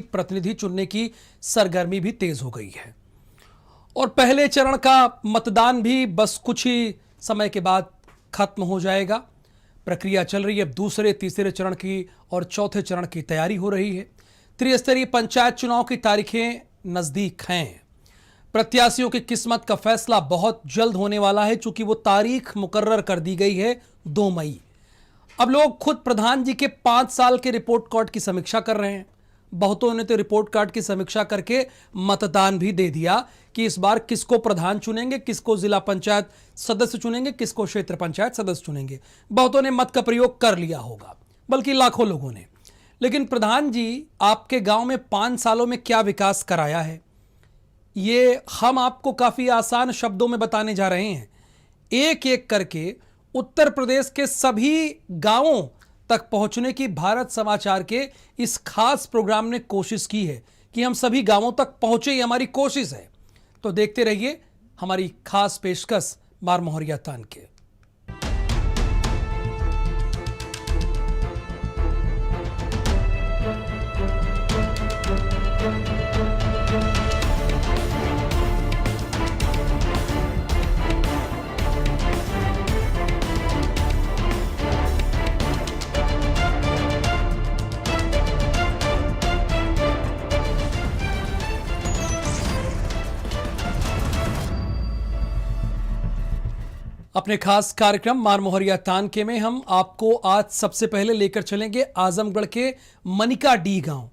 की प्रतिनिधि चुनने की सरगर्मी भी तेज हो गई है और पहले चरण का मतदान भी बस कुछ ही समय के बाद खत्म हो जाएगा। प्रक्रिया चल रही है। अब दूसरे, तीसरे चरण की और चौथे चरण की तैयारी हो रही है। त्रिस्तरीय पंचायत चुनाव की तारीखें नजदीक हैं। प्रत्याशियों की किस्मत का फैसला बहुत जल्द होने वाला है, चूंकि वो तारीख मुकर्रर कर दी गई है 2 मई। अब लोग खुद प्रधान जी के 5 साल के रिपोर्ट कार्ड की समीक्षा कर रहे हैं। बहुतों ने तो रिपोर्ट कार्ड की समीक्षा करके मतदान भी दे दिया कि इस बार किसको प्रधान चुनेंगे, किसको जिला पंचायत सदस्य चुनेंगे, किसको क्षेत्र पंचायत सदस्य चुनेंगे। बहुतों ने मत का प्रयोग कर लिया होगा, बल्कि लाखों लोगों ने। लेकिन प्रधान जी आपके गांव में 5 सालों में क्या विकास कराया है, ये हम आपको काफी आसान शब्दों में बताने जा रहे हैं। एक एक करके उत्तर प्रदेश के सभी गांवों तक पहुंचने की भारत समाचार के इस खास प्रोग्राम ने कोशिश की है कि हम सभी गांवों तक पहुंचे, ये हमारी कोशिश है। तो देखते रहिए हमारी खास पेशकश मार मोहरिया तान के। अपने खास कार्यक्रम मार मोहरिया तानके में हम आपको आज सबसे पहले लेकर चलेंगे आजमगढ़ के मनिकाडीह गांव,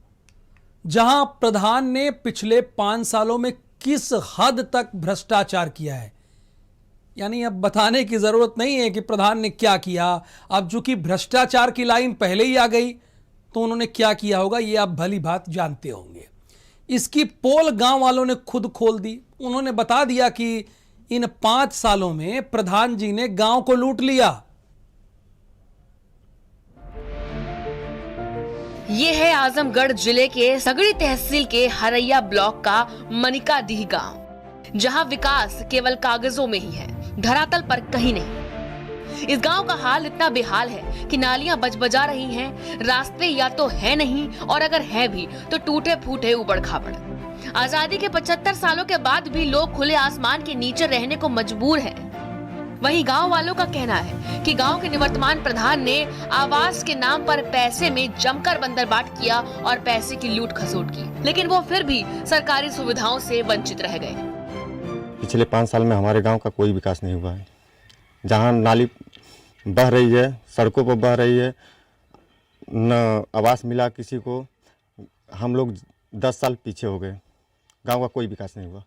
जहां प्रधान ने पिछले 5 सालों में किस हद तक भ्रष्टाचार किया है। यानी अब बताने की जरूरत नहीं है कि प्रधान ने क्या किया। अब चूंकि भ्रष्टाचार की लाइन पहले ही आ गई तो उन्होंने क्या किया होगा ये आप भली बात जानते होंगे। इसकी पोल गांव वालों ने खुद खोल दी। उन्होंने बता दिया कि इन 5 सालों में प्रधान जी ने गांव को लूट लिया। ये है आजमगढ़ जिले के सगड़ी तहसील के हरैया ब्लॉक का मनिकाडीह गांव, जहां विकास केवल कागजों में ही है, धरातल पर कहीं नहीं। इस गांव का हाल इतना बेहाल है कि नालियां बजबजा रही हैं, रास्ते या तो है नहीं और अगर है भी तो टूटे फूटे उबड़ खाबड़। आजादी के 75 सालों के बाद भी लोग खुले आसमान के नीचे रहने को मजबूर हैं। वहीं गांव वालों का कहना है कि गांव के निवर्तमान प्रधान ने आवास के नाम पर पैसे में जमकर बंदरबाट किया और पैसे की लूट खसोट की, लेकिन वो फिर भी सरकारी सुविधाओं से वंचित रह गए। पिछले 5 साल में हमारे गांव का कोई विकास नहीं हुआ है। जहां नाली बह रही है, सड़कों पर बह रही है, न आवास मिला किसी को। हम लोग 10 साल पीछे हो गए। गांव का कोई विकास नहीं हुआ।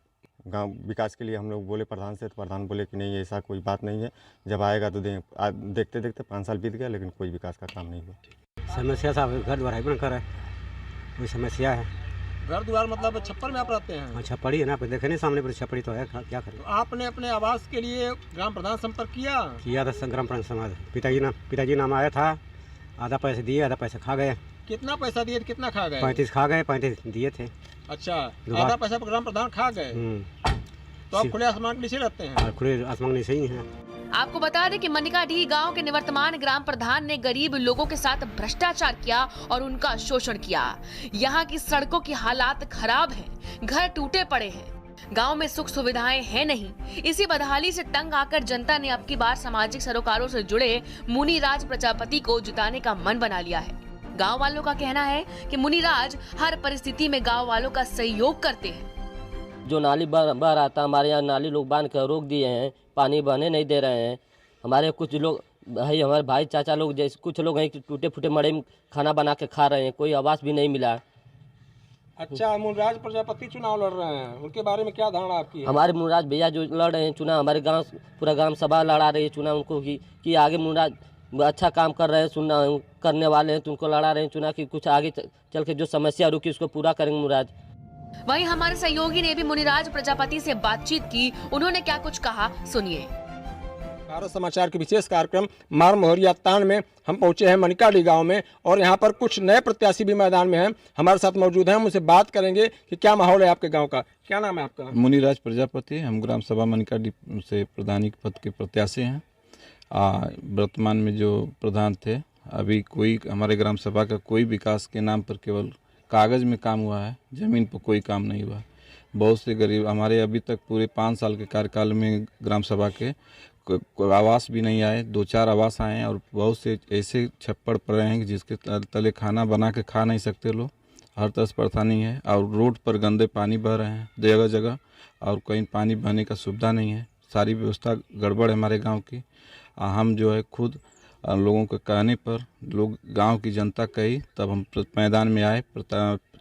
गांव विकास के लिए हम लोग बोले प्रधान से, तो प्रधान बोले कि नहीं ऐसा कोई बात नहीं है, जब आएगा तो देखते देखते 5 साल बीत गया, लेकिन कोई विकास का काम नहीं हुआ। समस्या साहब घर द्वार बन कर है, कोई समस्या है। घर द्वार मतलब छप्पर में आप रहते हैं? हाँ, छप्पड़ी है ना, देखे नहीं सामने पर छप्पड़ी तो है, क्या करें। तो आपने अपने आवास के लिए ग्राम प्रधान संपर्क किया था। ग्राम प्रधान समाज पिताजी नाम आया था, आधा पैसे दिए, आधा पैसे खा गए। कितना पैसा दिए, कितना खा गए? 35 खा गए, 35 दिए थे। अच्छा, आधा पैसा ग्राम प्रधान खा गए। तो आप खुले आसमान के नीचे रहते हैं? खुले आसमान नीचे ही है। आपको बता दें कि मनिकाडीह गांव के निवर्तमान ग्राम प्रधान ने गरीब लोगों के साथ भ्रष्टाचार किया और उनका शोषण किया। यहाँ की सड़कों की हालात खराब हैं, घर टूटे पड़े हैं, गांव में सुख सुविधाएं हैं नहीं। इसी बदहाली से तंग आकर जनता ने अब की बार सामाजिक सरोकारों से जुड़े मुनिराज प्रजापति को जिताने का मन बना लिया है। गांव वालों का कहना है कि मुनिराज हर परिस्थिति में गांव वालों का सहयोग करते हैं। जो नाली बह रहा था, हमारे यहाँ नाली लोग बांध कर रोक दिए हैं, पानी बहने नहीं दे रहे हैं। हमारे कुछ लोग हमारे भाई चाचा लोग जैसे कुछ लोग हैं टूटे फूटे मड़े में खाना बना के खा रहे हैं, कोई आवास भी नहीं मिला। अच्छा, मुनिराज प्रजापति चुनाव लड़ रहे हैं, उनके बारे में क्या धारणा आपकी है? हमारे मुनिराज भैया जो लड़ रहे हैं चुनाव, हमारे गांव पूरा ग्राम सभा लड़ा रही है चुनाव उनको कि आगे मुनिराज अच्छा काम कर रहे हैं, सुनना करने वाले हैं, तो उनको लड़ा रहे हैं चुनाव की कुछ आगे चल के जो समस्या रुकी उसको पूरा करेंगे मुनिराज। वहीं हमारे सहयोगी ने भी मुनिराज प्रजापति से बातचीत की। उन्होंने क्या कुछ कहा, सुनिए। भारत समाचार के विशेष कार्यक्रम मार मोहरिया तान में हम पहुंचे हैं मनिकाडीह गांव में, और यहां पर कुछ नए प्रत्याशी भी मैदान में हैं, हमारे साथ मौजूद हैं। हम उनसे बात करेंगे कि क्या माहौल है आपके गांव का। क्या नाम है आपका? मुनिराज प्रजापति। हम ग्राम सभा मनिकाडीह से प्रधानी पद के प्रत्याशी हैं। वर्तमान में जो प्रधान थे, अभी कोई हमारे ग्राम सभा का कोई विकास के नाम पर केवल कागज़ में काम हुआ है, ज़मीन पर कोई काम नहीं हुआ। बहुत से गरीब हमारे अभी तक पूरे 5 साल के कार्यकाल में ग्राम सभा के कोई आवास भी नहीं आए। 2-4 आवास आए हैं और बहुत से ऐसे छप्पड़ पड़े हैं कि जिसके तले खाना बना के खा नहीं सकते लोग। हर तरह से परेशानी है और रोड पर गंदे पानी बह रहे हैं जगह जगह और कहीं पानी बहने का सुविधा नहीं है। सारी व्यवस्था गड़बड़ है हमारे गांव की। हम जो है खुद लोगों के कहने पर लोग गांव की जनता कही तब हम मैदान में आए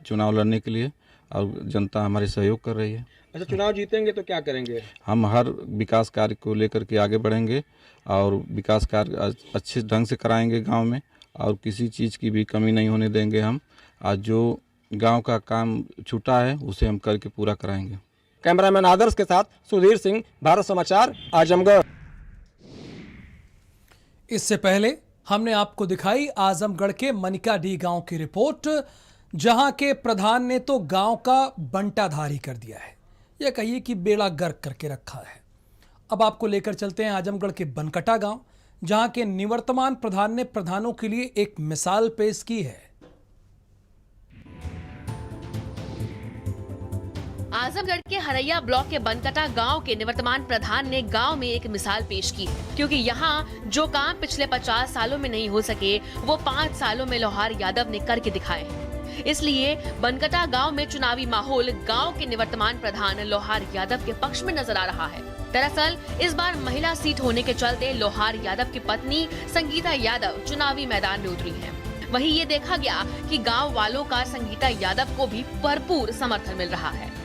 चुनाव लड़ने के लिए और जनता हमारे सहयोग कर रही है। अच्छा, चुनाव जीतेंगे तो क्या करेंगे? हम हर विकास कार्य को लेकर के आगे बढ़ेंगे और विकास कार्य अच्छे ढंग से कराएंगे गांव में और किसी चीज़ की भी कमी नहीं होने देंगे। हम आज जो गांव का काम छूटा है उसे हम करके पूरा कराएंगे। कैमरामैन आदर्श के साथ सुधीर सिंह, भारत समाचार, आजमगढ़। इससे पहले हमने आपको दिखाई आजमगढ़ के मनिकाडीह गांव की रिपोर्ट, जहां के प्रधान ने तो गांव का बंटाधारी कर दिया है, यह कहिए कि बेड़ा गर्क करके रखा है। अब आपको लेकर चलते हैं आजमगढ़ के बनकटा गांव, जहां के निवर्तमान प्रधान ने प्रधानों के लिए एक मिसाल पेश की है। आजमगढ़ के हरैया ब्लॉक के बनकटा गांव के निवर्तमान प्रधान ने गांव में एक मिसाल पेश की, क्योंकि यहां जो काम पिछले 50 सालों में नहीं हो सके वो 5 सालों में लोहार यादव ने करके दिखाए। इसलिए बनकटा गांव में चुनावी माहौल गांव के निवर्तमान प्रधान लोहार यादव के पक्ष में नजर आ रहा है। दरअसल इस बार महिला सीट होने के चलते लोहार यादव की पत्नी संगीता यादव चुनावी मैदान में उतरी हैं। वहीं ये देखा गया कि गांव वालों का संगीता यादव को भी भरपूर समर्थन मिल रहा है।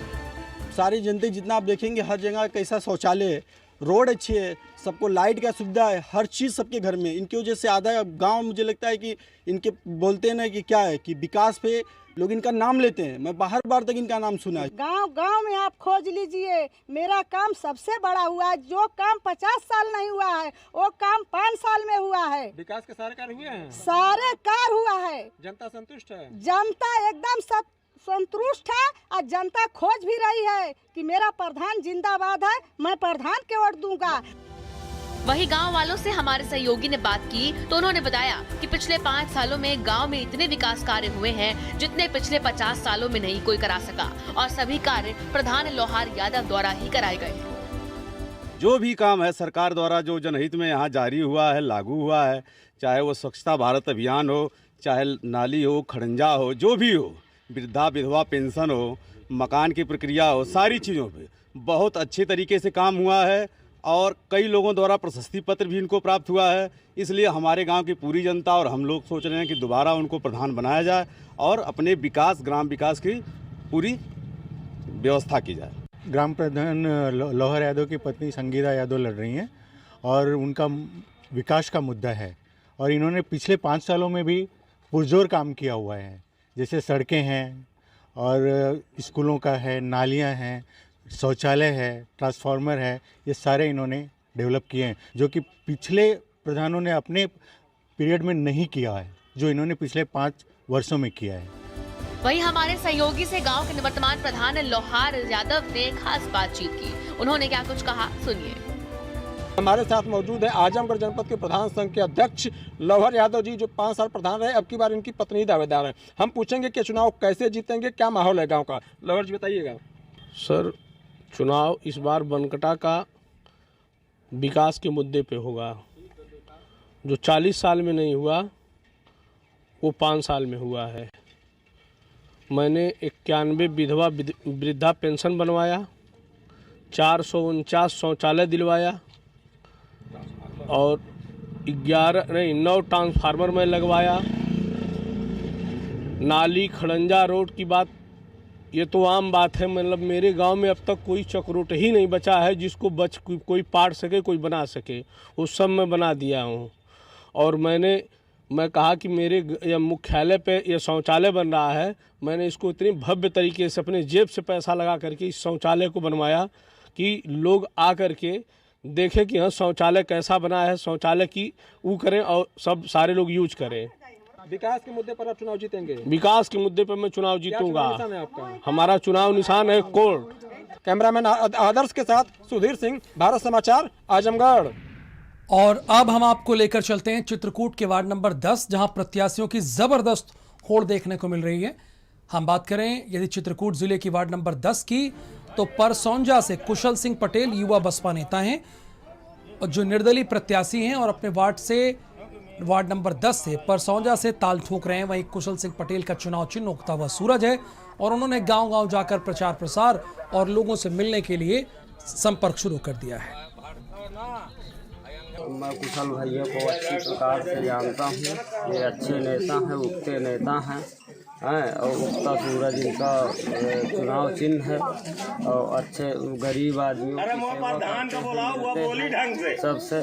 सारी जनता जितना आप देखेंगे हर जगह कैसा शौचालय है, रोड अच्छी है, सबको लाइट का सुविधा है, हर चीज़ सबके घर में। इनकी वजह से आधा गांव मुझे लगता है कि इनके बोलते हैं ना कि क्या है कि विकास पे लोग इनका नाम लेते हैं। मैं बाहर बार तक इनका नाम सुना है। गांव में आप खोज लीजिए, मेरा काम सबसे बड़ा हुआ है। जो काम 50 साल नहीं हुआ है वो काम 5 साल में हुआ है। विकास के सारे कार्य हुए हैं, सारे कार्य हुआ है। जनता संतुष्ट है, जनता एकदम संतुष्ट है और जनता खोज भी रही है कि मेरा प्रधान जिंदाबाद है, मैं प्रधान के वोट दूंगा। वहीं गांव वालों से हमारे सहयोगी ने बात की तो उन्होंने बताया कि पिछले 5 सालों में गांव में इतने विकास कार्य हुए हैं जितने पिछले 50 सालों में नहीं कोई करा सका, और सभी कार्य प्रधान लोहार यादव द्वारा ही कराए गए। जो भी काम है सरकार द्वारा जो जनहित में यहाँ जारी हुआ है, लागू हुआ है, चाहे वो स्वच्छता भारत अभियान हो, चाहे नाली हो, खड़ंजा हो, जो भी हो, वृद्धा विधवा पेंशन हो, मकान की प्रक्रिया हो, सारी चीज़ों पे बहुत अच्छे तरीके से काम हुआ है और कई लोगों द्वारा प्रशस्ति पत्र भी इनको प्राप्त हुआ है। इसलिए हमारे गांव की पूरी जनता और हम लोग सोच रहे हैं कि दोबारा उनको प्रधान बनाया जाए और अपने विकास, ग्राम विकास की पूरी व्यवस्था की जाए। ग्राम प्रधान लोहार यादव की पत्नी संगीता यादव लड़ रही हैं और उनका विकास का मुद्दा है और इन्होंने पिछले 5 सालों में भी पुरजोर काम किया हुआ है। जैसे सड़कें हैं और स्कूलों का है, नालियां हैं, शौचालय है, ट्रांसफार्मर है, ये सारे इन्होंने डेवलप किए हैं जो कि पिछले प्रधानों ने अपने पीरियड में नहीं किया है, जो इन्होंने पिछले 5 वर्षों में किया है। वहीं हमारे सहयोगी से गांव के निवर्तमान प्रधान लोहार यादव ने खास बातचीत की। उन्होंने क्या कुछ कहा, सुनिए। हमारे साथ मौजूद है आजमगढ़ जनपद के प्रधान संघ के अध्यक्ष लोहार यादव जी, जो 5 साल प्रधान रहे, अब की बार इनकी पत्नी दावेदार है। हम पूछेंगे कि चुनाव कैसे जीतेंगे, क्या माहौल है गांव का। लोहार जी बताइएगा। सर, चुनाव इस बार बनकटा का विकास के मुद्दे पे होगा। जो 40 साल में नहीं हुआ वो 5 साल में हुआ है। मैंने 91 विधवा वृद्धा पेंशन बनवाया, 449 शौचालय दिलवाया और 9 ट्रांसफार्मर में लगवाया। नाली खड़ंजा रोड की बात ये तो आम बात है, मतलब मेरे गांव में अब तक कोई चक्रोट ही नहीं बचा है जिसको कोई पाट सके, कोई बना सके, उस सब मैं बना दिया हूँ। और मैं कहा कि मेरे मुख्यालय पे ये शौचालय बन रहा है, मैंने इसको इतनी भव्य तरीके से अपने जेब से पैसा लगा करके इस शौचालय को बनवाया कि लोग आ करके देखें कि हाँ शौचालय कैसा बना है, शौचालय की वो करें और सब सारे लोग यूज करें। विकास के मुद्दे पर आप चुनाव जीतेंगे? विकास के मुद्दे पर मैं चुनाव जीतूंगा। हमारा चुनाव निशान है कोर्ट। कैमरामैन आदर्श के साथ सुधीर सिंह, भारत समाचार, आजमगढ़। और अब हम आपको लेकर चलते हैं चित्रकूट के वार्ड नंबर 10, जहां प्रत्याशियों की जबरदस्त होड़ देखने को मिल रही है। हम बात करें यदि चित्रकूट जिले की वार्ड नंबर 10 की, तो परसौंजा से कुशल सिंह पटेल युवा बसपा नेता हैं और जो निर्दलीय प्रत्याशी हैं और अपने वार्ड नंबर 10 से परसौंजा से ताल ठोक रहे हैं। वहीं कुशल सिंह पटेल का चुनाव चिन्ह उगता हुआ सूरज है और उन्होंने गांव-गांव जाकर प्रचार प्रसार और लोगों से मिलने के लिए संपर्क शुरू कर दिया है। मैं कुशल भैया को अच्छी प्रकार से जानता हूँ। ये अच्छे नेता हैं, उगते नेता हैं और उगता सूरज इनका चुनाव चिन्ह है और अच्छे गरीब आदमियों की सबसे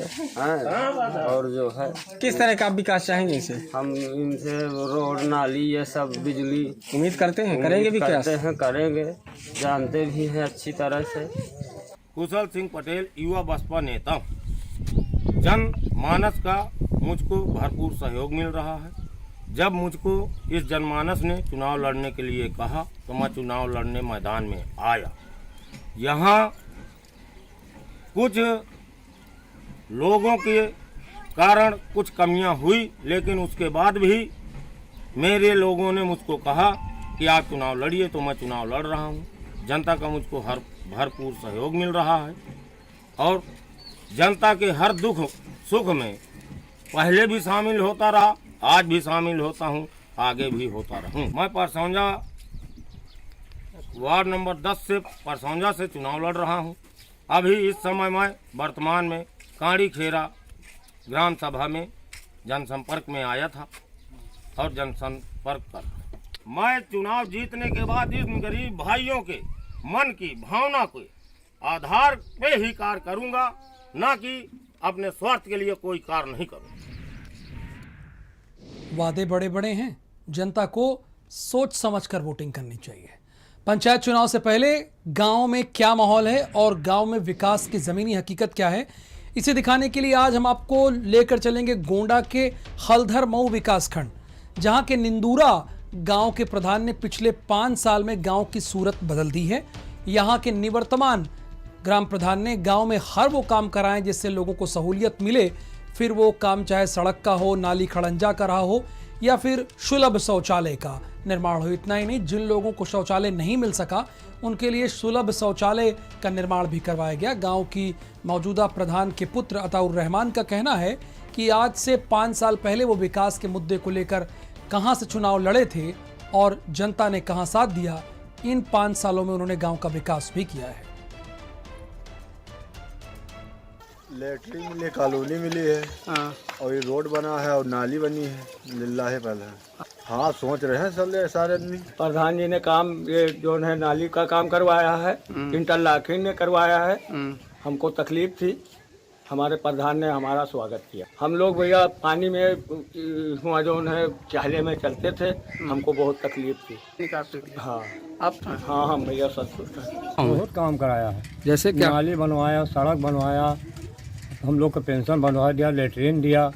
और जो है। किस तरह का विकास चाहेंगे इनसे? हम इनसे रोड नाली ये सब बिजली उम्मीद करते हैं, करेंगे भी, करते हैं, करेंगे, जानते भी हैं अच्छी तरह से। कुशल सिंह पटेल युवा बसपा नेता, जन मानस का मुझको भरपूर सहयोग मिल रहा है। जब मुझको इस जनमानस ने चुनाव लड़ने के लिए कहा तो मैं चुनाव लड़ने मैदान में आया। यहाँ कुछ लोगों के कारण कुछ कमियां हुई, लेकिन उसके बाद भी मेरे लोगों ने मुझको कहा कि आप चुनाव लड़िए, तो मैं चुनाव लड़ रहा हूँ। जनता का मुझको हर भरपूर सहयोग मिल रहा है और जनता के हर दुख सुख में पहले भी शामिल होता रहा, आज भी शामिल होता हूं, आगे भी होता रहूं। मैं परसौंजा वार्ड नंबर 10 से परसौंजा से चुनाव लड़ रहा हूं। अभी इस समय मैं वर्तमान में काड़ी खेरा ग्राम सभा में जनसंपर्क में आया था और जनसंपर्क कर रहा हूं। मैं चुनाव जीतने के बाद इन गरीब भाइयों के मन की भावना के आधार पे ही कार्य करूंगा, ना कि अपने स्वार्थ के लिए कोई कार्य नहीं करूंगा। वादे बड़े बड़े हैं, जनता को सोच समझकर वोटिंग करनी चाहिए। पंचायत चुनाव से पहले गांव में क्या माहौल है और गांव में विकास की जमीनी हकीकत क्या है, इसे दिखाने के लिए आज हम आपको लेकर चलेंगे गोंडा के हल्धर मऊ विकासखंड, जहां के निंदूरा गांव के प्रधान ने पिछले 5 साल में गांव की सूरत बदल दी है। यहां के निवर्तमान ग्राम प्रधान ने गांव में हर वो काम कराए जिससे लोगों को सहूलियत मिले, फिर वो काम चाहे सड़क का हो, नाली खड़ंजा का रहा हो या फिर सुलभ शौचालय का निर्माण हो। इतना ही नहीं, जिन लोगों को शौचालय नहीं मिल सका उनके लिए सुलभ शौचालय का निर्माण भी करवाया गया। गांव की मौजूदा प्रधान के पुत्र अताउर रहमान का कहना है कि आज से 5 साल पहले वो विकास के मुद्दे को लेकर कहां से चुनाव लड़े थे और जनता ने कहां साथ दिया, इन 5 सालों में उन्होंने गांव का विकास भी किया है। लेटरिन मिली, कॉलोनी मिली है और ये रोड बना है और नाली बनी है, लिल्ला है पहले। हाँ, सोच रहे हैं सारे आदमी। प्रधान जी ने काम ये जो है नाली का काम करवाया है, इंटरलॉकिंग ने करवाया है। हमको तकलीफ थी, हमारे प्रधान ने हमारा स्वागत किया। हम लोग भैया पानी में वहाँ जो है चाहले में चलते थे, हमको बहुत तकलीफ थी। हाँ अब हाँ हम भैया संतुष्ट हैं। बहुत काम कराया है, जैसे क्या? नाली बनवाया, सड़क बनवाया, हम लोग को पेंशन बनवा दिया, लेटरिन दिया,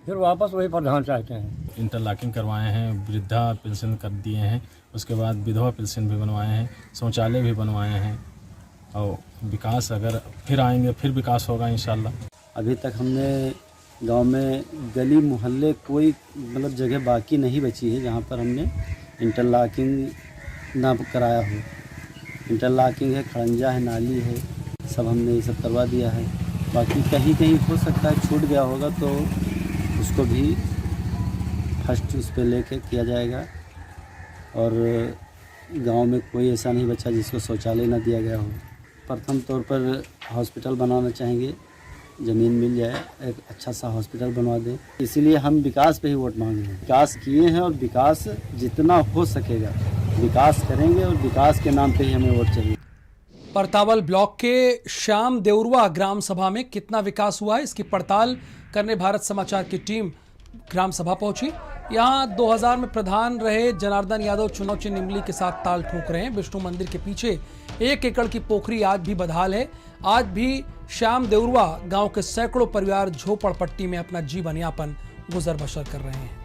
फिर वापस वही प्रधान चाहते हैं। इंटरलॉकिंग करवाए हैं, वृद्धा पेंशन कर दिए हैं, उसके बाद विधवा पेंशन भी बनवाए हैं, शौचालय भी बनवाए हैं और विकास अगर फिर आएंगे फिर विकास होगा इंशाल्लाह। अभी तक हमने गांव में गली मोहल्ले कोई मतलब जगह बाकी नहीं बची है जहां पर हमने इंटरलॉकिंग ना कराया हो। इंटरलॉकिंग है, खड़ंजा है, नाली है, सब हमने ये सब करवा दिया है। बाकी कहीं कहीं हो सकता है छूट गया होगा तो उसको भी फर्स्ट उस पर लेके किया जाएगा। और गांव में कोई ऐसा नहीं बचा जिसको शौचालय ना दिया गया हो। प्रथम तौर पर हॉस्पिटल बनाना चाहेंगे, ज़मीन मिल जाए एक अच्छा सा हॉस्पिटल बनवा दें, इसीलिए हम विकास पे ही वोट मांगे हैं। विकास किए हैं और विकास जितना हो सकेगा विकास करेंगे और विकास के नाम पे ही हमें वोट चाहिए। परतावल ब्लॉक के श्याम देउरवा ग्राम सभा में कितना विकास हुआ है, इसकी पड़ताल करने भारत समाचार की टीम ग्राम सभा पहुंची। यहां 2000 में प्रधान रहे जनार्दन यादव चुनाव चिन्ह इमली के साथ ताल ठोक रहे हैं। विष्णु मंदिर के पीछे 1 एकड़ की पोखरी आज भी बदहाल है। आज भी श्याम देउरवा गांव के सैकड़ों परिवार झोपड़पट्टी में अपना जीवन यापन गुजर बसर कर रहे हैं।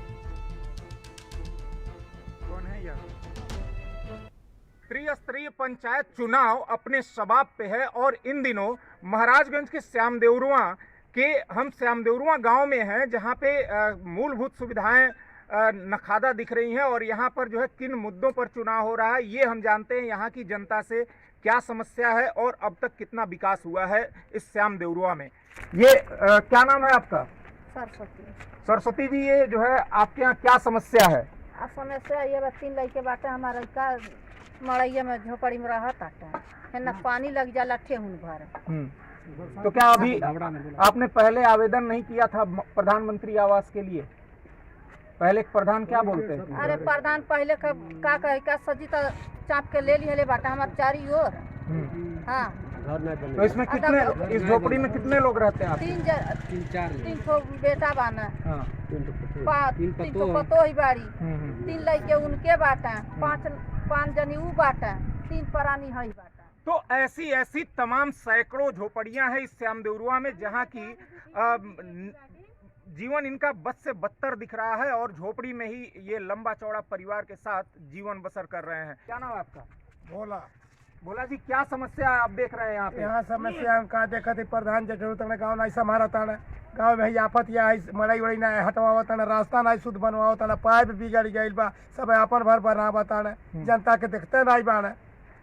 त्रिस्तरीय पंचायत चुनाव अपने शबाब पे है और इन दिनों महाराजगंज के श्याम देउरवा के हम श्याम देउरवा गाँव में हैं, जहाँ पे मूलभूत सुविधाएं नखादा दिख रही हैं और यहाँ पर जो है किन मुद्दों पर चुनाव हो रहा है ये हम जानते हैं। यहाँ की जनता से क्या समस्या है और अब तक कितना विकास हुआ है इस श्याम देवरुआ में। ये क्या नाम है आपका? सरस्वती। सरस्वती जी, ये जो है आपके यहाँ क्या समस्या है? समस्या ये 3 लड़के बाटे हमारा का मड़ैया में झोपड़ी में रहा है ना, पानी लग जाला ठेहुन भर। तो क्या अभी आपने पहले आवेदन नहीं किया था प्रधानमंत्री आवास के लिए? पहले प्रधान क्या बोलते हैं? अरे प्रधान पहले का कहे का सजी तो चाप के ले लिए बाटा हमारे चारी ओर। हाँ, तो इसमें कितने, इस झोपड़ी में कितने लोग रहते हैं आप? 3 ठो बेटा बाना, 3 ठो पतो ही बाड़ी, 3 लड़के उनके बाटा, 5 जनी ऊ बाटा, 3 परानी है बाटा। तो ऐसी तमाम सैकड़ों झोपड़ियां हैं इस श्याम देवरुआ में जहां की जीवन इनका बद से बदतर दिख रहा है और झोपड़ी में ही ये लंबा चौड़ा परिवार के साथ जीवन बसर कर रहे हैं। क्या नाम है आपका? भोला। भोला जी, क्या समस्या आप देख रहे हैं यहाँ पे? यहाँ समस्या हम का देखा थी, प्रधान जरूरत गाँव नहीं संभालता है, गाँव में आफत या मड़ई उड़ई ना हटवावता ना, रास्ता नहीं शुद्ध बनवावता ना, पाइप बिगड़ गई बा, सब अपन भर बनावता ना, जनता के देखते नहीं बाने।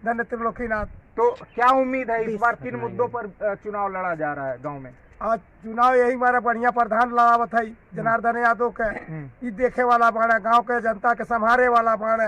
धन्य त्रिलोकीनाथ। तो क्या उम्मीद है इस बार किन मुद्दों पर चुनाव लड़ा जा रहा है गाँव में? आज चुनाव यही हमारा बढ़िया प्रधान लड़ावत है, जनार्दन यादव के, ये देखे वाला बाण, गांव के जनता के संभाले वाला बाण।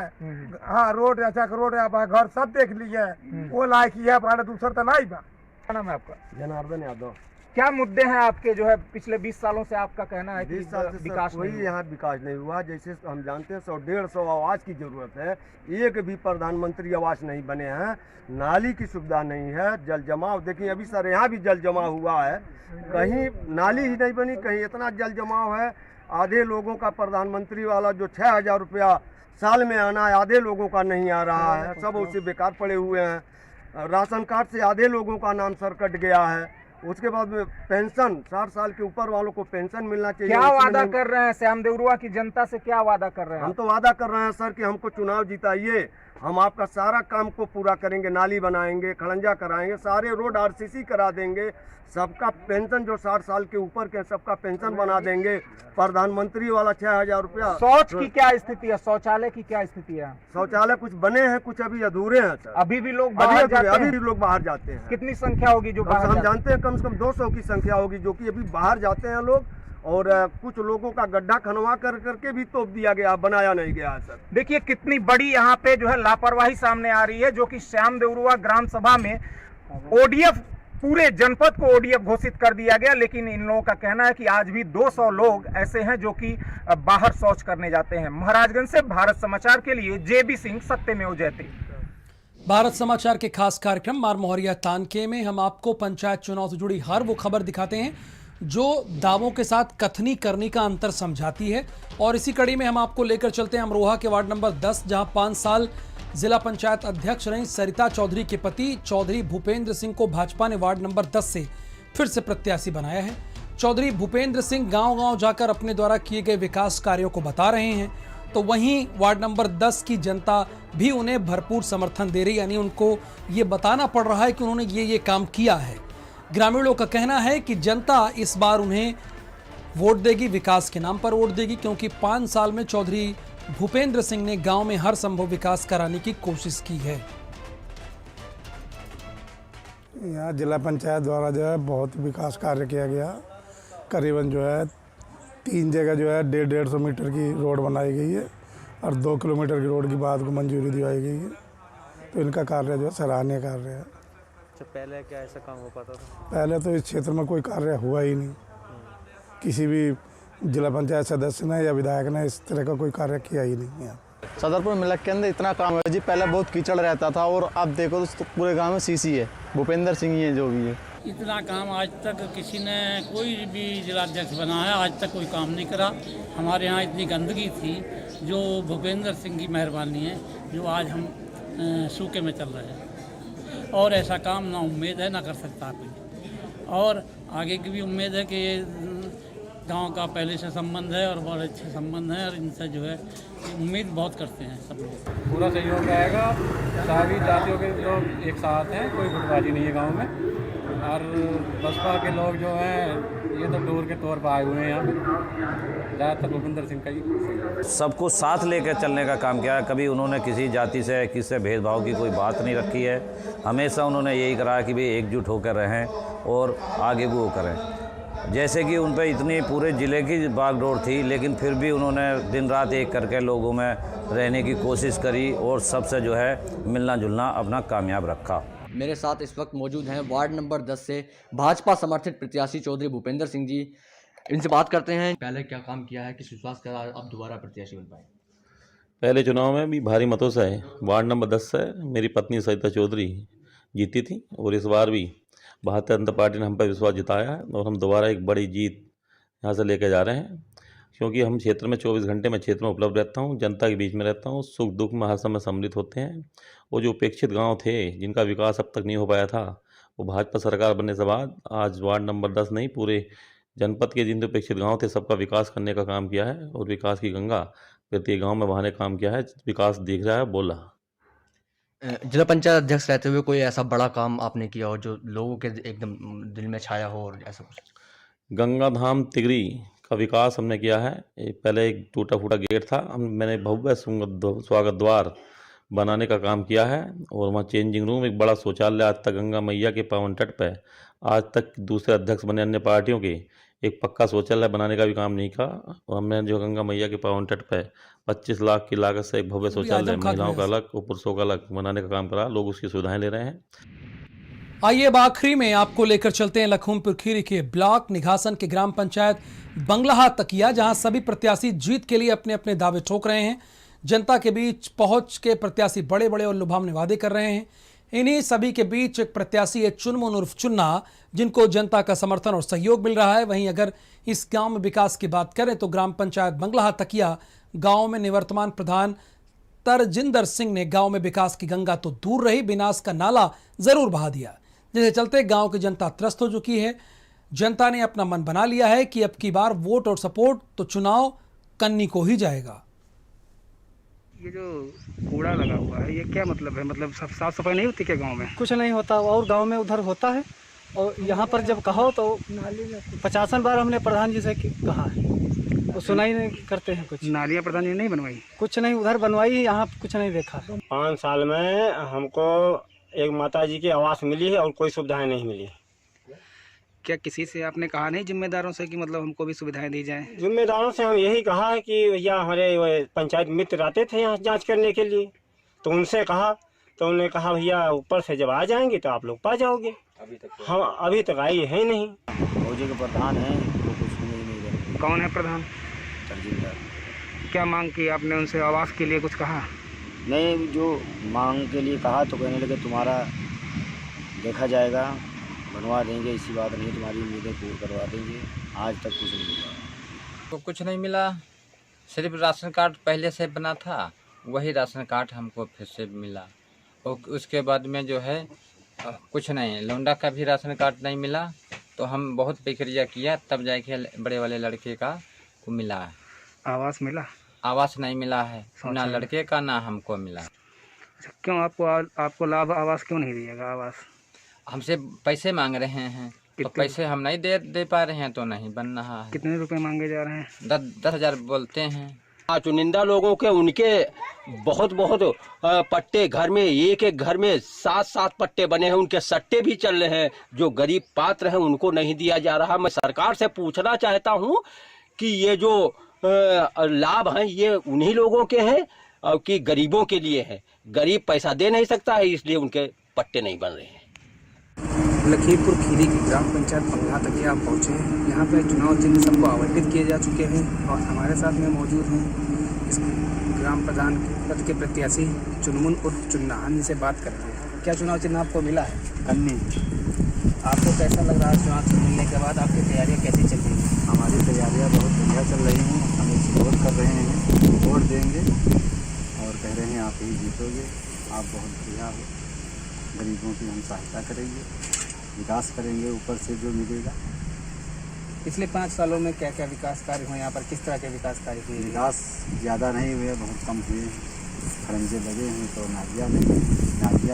हाँ, रोड अच्छा रोड घर सब देख लिए, वो लायक ही है बाण, दूसरा तो नहीं बा। क्या नाम है आपका? जनार्दन यादव। क्या मुद्दे हैं आपके जो है पिछले 20 सालों से आपका कहना है कि 20 साल से विकास कोई यहाँ विकास नहीं हुआ? जैसे हम जानते हैं 100-150 आवास की जरूरत है, एक भी प्रधानमंत्री आवास नहीं बने हैं, नाली की सुविधा नहीं है, जल जमाव देखिए अभी सर यहाँ भी जल जमाव हुआ है, कहीं नाली ही नहीं बनी, कहीं इतना जल जमाव है। आधे लोगों का प्रधानमंत्री वाला जो 6000 रुपया साल में आना है, आधे लोगों का नहीं आ रहा है, सब उससे बेकार पड़े हुए हैं। राशन कार्ड से आधे लोगों का नाम सर कट गया है। उसके बाद में पेंशन, 60 साल के ऊपर वालों को पेंशन मिलना चाहिए। क्या वादा कर रहे हैं श्याम देवरुआ की जनता से, क्या वादा कर रहे हैं? हम तो वादा कर रहे हैं सर कि हमको चुनाव जिताइए, हम आपका सारा काम को पूरा करेंगे, नाली बनाएंगे, खड़ंजा कराएंगे, सारे रोड RCC करा देंगे, सबका पेंशन जो 60 साल के ऊपर के सबका पेंशन बना देंगे, प्रधानमंत्री वाला 6000 रुपया। शौच की क्या स्थिति है? शौचालय की क्या स्थिति है? शौचालय कुछ बने हैं, कुछ अभी अधूरे हैं सर। अभी भी लोग बाहर जाते हैं? अभी भी लोग बाहर जाते हैं। कितनी संख्या होगी जो बाहर? हम जानते हैं कम से कम 200 की संख्या होगी जो कि अभी बाहर जाते हैं लोग, और कुछ लोगों का गड्ढा खनवा करके भी तोप दिया गया, बनाया नहीं गया है सर। देखिए कितनी बड़ी यहाँ पे जो है लापरवाही सामने आ रही है, जो कि श्याम देवरुआ ग्राम सभा में ODF, पूरे जनपद को ODF घोषित कर दिया गया, लेकिन इन लोगों का कहना है कि आज भी 200 लोग ऐसे हैं जो कि बाहर शौच करने जाते हैं। महाराजगंज से भारत समाचार के लिए JB सिंह, सत्यमेव जयते। भारत समाचार के खास कार्यक्रम मार मोहरिया तानके में हम आपको पंचायत चुनाव से जुड़ी हर वो खबर दिखाते हैं जो दावों के साथ कथनी करनी का अंतर समझाती है। और इसी कड़ी में हम आपको लेकर चलते हैं अमरोहा के वार्ड नंबर 10, जहां 5 साल जिला पंचायत अध्यक्ष रही सरिता चौधरी के पति चौधरी भूपेंद्र सिंह को भाजपा ने वार्ड नंबर 10 से फिर से प्रत्याशी बनाया है। चौधरी भूपेंद्र सिंह गांव-गांव जाकर अपने द्वारा किए गए विकास कार्यों को बता रहे हैं, तो वहीं वार्ड नंबर 10 की जनता भी उन्हें भरपूर समर्थन दे रही, यानी उनको ये बताना पड़ रहा है कि उन्होंने ये काम किया है। ग्रामीणों का कहना है कि जनता इस बार उन्हें वोट देगी, विकास के नाम पर वोट देगी, क्योंकि 5 साल में चौधरी भूपेंद्र सिंह ने गांव में हर संभव विकास कराने की कोशिश की है। यहाँ जिला पंचायत द्वारा जो है बहुत विकास कार्य किया गया, करीबन जो है 3 जगह जो है 150 मीटर की रोड बनाई गई है और 2 किलोमीटर की रोड की बात को मंजूरी दिलाई गई है, तो इनका कार्य जो है सराहनीय कार्य है। पहले क्या ऐसा काम हो पाता था? पहले तो इस क्षेत्र में कोई कार्य हुआ ही नहीं, किसी भी जिला पंचायत सदस्य ने या विधायक ने इस तरह का कोई कार्य किया ही नहीं है। सदरपुर मिलक के अंदर इतना काम है जी, पहले बहुत कीचड़ रहता था और अब देखो तो पूरे गांव में सीसी है, भूपेंद्र सिंह ही है जो भी है। इतना काम आज तक किसी ने, कोई भी जिलाध्यक्ष बना है आज तक कोई काम नहीं करा। हमारे यहाँ इतनी गंदगी थी, जो भूपेंद्र सिंह की मेहरबानी है जो आज हम सूखे में चल रहे हैं, और ऐसा काम ना उम्मीद है ना कर सकता कोई, और आगे की भी उम्मीद है कि ये गांव का पहले से संबंध है और बहुत अच्छे संबंध हैं, और इनसे जो है उम्मीद बहुत करते हैं सब लोग। पूरा सहयोग रहेगा, सभी जातियों के लोग एक साथ हैं, कोई गुटबाजी नहीं है गांव में, और बसपा के लोग जो हैं ये तो डोर के तौर पर आए हुए हैं। अब ज़्यादातर भूपेंद्र सिंह का ही सबको साथ लेकर चलने का काम किया है। कभी उन्होंने किसी जाति से किसी से भेदभाव की कोई बात नहीं रखी है। हमेशा उन्होंने यही करा कि भाई एकजुट होकर रहें और आगे वो करें। जैसे कि उन पर इतनी पूरे ज़िले की बागडोर थी, लेकिन फिर भी उन्होंने दिन रात एक करके लोगों में रहने की कोशिश करी और सबसे जो है मिलना जुलना अपना कामयाब रखा। मेरे साथ इस वक्त मौजूद हैं वार्ड नंबर 10 से भाजपा समर्थित प्रत्याशी चौधरी भूपेंद्र सिंह जी। इनसे बात करते हैं, पहले क्या काम किया है, किस विश्वास का अब दोबारा प्रत्याशी बन पाए। पहले चुनाव में भी भारी मतों से वार्ड नंबर 10 से मेरी पत्नी सरिता चौधरी जीती थी और इस बार भी भारतीय जनता पार्टी ने हम पर विश्वास जताया है और हम दोबारा एक बड़ी जीत यहाँ से लेकर जा रहे हैं, क्योंकि हम क्षेत्र में 24 घंटे में क्षेत्र में उपलब्ध रहता हूँ, जनता के बीच में रहता हूँ, सुख दुख में हर समय सम्मिलित होते हैं। वो जो उपेक्षित गांव थे जिनका विकास अब तक नहीं हो पाया था, वो भाजपा सरकार बनने से बाद आज वार्ड नंबर 10 नहीं पूरे जनपद के जिन उपेक्षित गाँव थे सबका विकास करने का काम किया है और विकास की गंगा प्रत्येक गाँव में बहाने काम किया है। विकास दिख रहा है, बोल रहा। जिला पंचायत अध्यक्ष रहते हुए कोई ऐसा बड़ा काम आपने किया हो जो लोगों के एकदम दिल में छाया हो और ऐसा कुछ? गंगा धाम तिगरी का विकास हमने किया है। पहले एक टूटा फूटा गेट था, मैंने भव्य स्वागत द्वार बनाने का काम किया है और वहाँ चेंजिंग रूम, एक बड़ा शौचालय। आज तक गंगा मैया के पावन तट पे आज तक दूसरे अध्यक्ष बने अन्य पार्टियों के एक पक्का शौचालय बनाने का भी काम नहीं किया और हमने जो गंगा मैया के पावन तट पे 25 लाख की लागत से एक भव्य शौचालय महिलाओं का अलग और पुरुषों का अलग बनाने का काम करा। लोग उसकी सुविधाएं ले रहे हैं। आइए अब आखिरी में आपको लेकर चलते हैं लखीमपुर खीरी के ब्लॉक निघासन के ग्राम पंचायत बंगलाहा तकिया, जहां सभी प्रत्याशी जीत के लिए अपने अपने दावे ठोक रहे हैं। जनता के बीच पहुंच के प्रत्याशी बड़े बड़े और लुभावने वादे कर रहे हैं। इन्हीं सभी के बीच एक प्रत्याशी है चुनमुन उर्फ चुन्ना, जिनको जनता का समर्थन और सहयोग मिल रहा है। वहीं अगर इस गांव में विकास की बात करें तो ग्राम पंचायत बंगलाहा तकिया गांव में निवर्तमान प्रधान तरजिंदर सिंह ने गांव में विकास की गंगा तो दूर रही, विनाश का नाला जरूर बहा दिया, जिसके चलते गांव की जनता त्रस्त हो चुकी है। जनता ने अपना मन बना लिया है कि अब की बार वोट और सपोर्ट तो चुनाव कन्नी को ही जाएगा। ये जो कूड़ा लगा हुआ है ये क्या मतलब है? मतलब साफ सफाई नहीं होती क्या गांव में? कुछ नहीं होता और गांव में उधर होता है और यहाँ पर जब कहो तो 50 बार हमने प्रधान जी से कहा है, तो सुनाई नहीं करते हैं। कुछ नालियाँ प्रधान जी नहीं बनवाई? कुछ नहीं, उधर बनवाई, यहाँ कुछ नहीं देखा। 5 साल में हमको एक माता जी की आवास मिली है और कोई सुविधाएं नहीं मिली। क्या किसी से आपने कहा नहीं जिम्मेदारों से कि मतलब हमको भी सुविधाएं दी जाएं? जिम्मेदारों से हम यही कहा है कि भैया हमारे पंचायत मित्र आते थे यहाँ जांच करने के लिए, तो उनसे कहा तो उन्होंने कहा भैया ऊपर से जब आ जाएंगे तो आप लोग पा जाओगे। हम अभी तक आई है नहीं। फौजी के प्रधान है वो कुछ नहीं रहे। कौन है प्रधान? तरजिंदर। क्या मांग की आपने उनसे? आवास के लिए कुछ कहा? नहीं, जो मांग के लिए कहा तो कहने लगे तुम्हारा देखा जाएगा, बनवा देंगे, इसी बात नहीं, तुम्हारी उम्मीदें पूरी करवा देंगे। आज तक कुछ नहीं मिला। तो कुछ नहीं मिला, सिर्फ राशन कार्ड पहले से बना था, वही राशन कार्ड हमको फिर से मिला और उसके बाद में जो है कुछ नहीं, लौंडा का भी राशन कार्ड नहीं मिला। तो हम बहुत प्रक्रिया किया तब जाके बड़े वाले लड़के का को मिला है। आवास मिला? आवास नहीं मिला है, ना लड़के का ना हमको मिला। अच्छा, क्यों आपको लाभ आवास क्यों नहीं दिएगा? आवास हमसे पैसे मांग रहे हैं तो पैसे हम नहीं दे पा रहे हैं तो नहीं बन रहा है। कितने रुपए मांगे जा रहे हैं? 10,000 बोलते हैं। चुनिंदा लोगों के उनके बहुत पट्टे घर में, एक घर में 7 पट्टे बने हैं, उनके सट्टे भी चल रहे हैं। जो गरीब पात्र हैं उनको नहीं दिया जा रहा। मैं सरकार से पूछना चाहता हूं कि ये जो लाभ हैं ये उन्हीं लोगों के हैं और कि गरीबों के लिए है। गरीब पैसा दे नहीं सकता है, इसलिए उनके पट्टे नहीं बन रहे हैं। लखीमपुर खीरी की ग्राम पंचायत बंगलाहा तकिया आप पहुँचे हैं। यहाँ पे चुनाव चिन्ह सबको आवंटित किए जा चुके हैं और हमारे साथ में मौजूद हैं इस ग्राम प्रधान पद के प्रत्याशी चुनमुन उर्फ चुन्ना। हम इनसे बात कर रहे हैं। क्या चुनाव चिन्ह आपको मिला है? कन्नी। आपको कैसा लग रहा है चुनाव चिन्ह मिलने के बाद? आपकी तैयारियाँ कैसी चल रही हैं? हमारी तैयारियाँ बहुत बढ़िया चल रही हैं। हम सपोर्ट कर रहे हैं, वोट देंगे और कह रहे हैं आप ही जीतोगे, आप बहुत बढ़िया हो, गरीबों की हम सहायता करेंगे, विकास करेंगे ऊपर से जो मिलेगा। पिछले 5 सालों में क्या क्या विकास कार्य हुए यहाँ पर? किस तरह के विकास कार्य हुए? विकास ज़्यादा नहीं हुए, बहुत कम हुए। खरंजे लगे हैं तो नालियाँ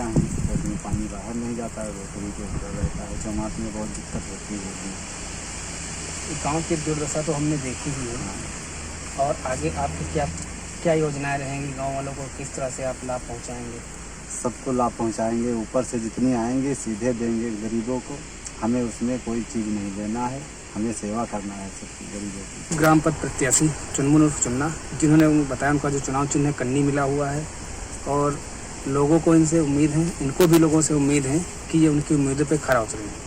हैं तो उसमें पानी बाहर नहीं जाता है, रोटरी के ऊपर रहता है। चौमास में बहुत दिक्कत होती है। गांव की दुर्दशा तो हमने देखी ही है। और आगे आपकी क्या योजनाएं रहेंगी? गांव वालों को किस तरह से आप लाभ पहुंचाएंगे? सबको लाभ पहुंचाएंगे, ऊपर से जितनी आएंगे सीधे देंगे गरीबों को। हमें उसमें कोई चीज़ नहीं लेना है, हमें सेवा करना है सबकी गरीबों की। ग्राम पद प्रत्याशी चुनमुन उर्फ चुन्ना, जिन्होंने बताया उनका जो चुनाव चिन्ह है कन्नी मिला हुआ है और लोगों को इनसे उम्मीद है, इनको भी लोगों से उम्मीद है कि ये उनकी उम्मीदों पे खरा उतरेंगे।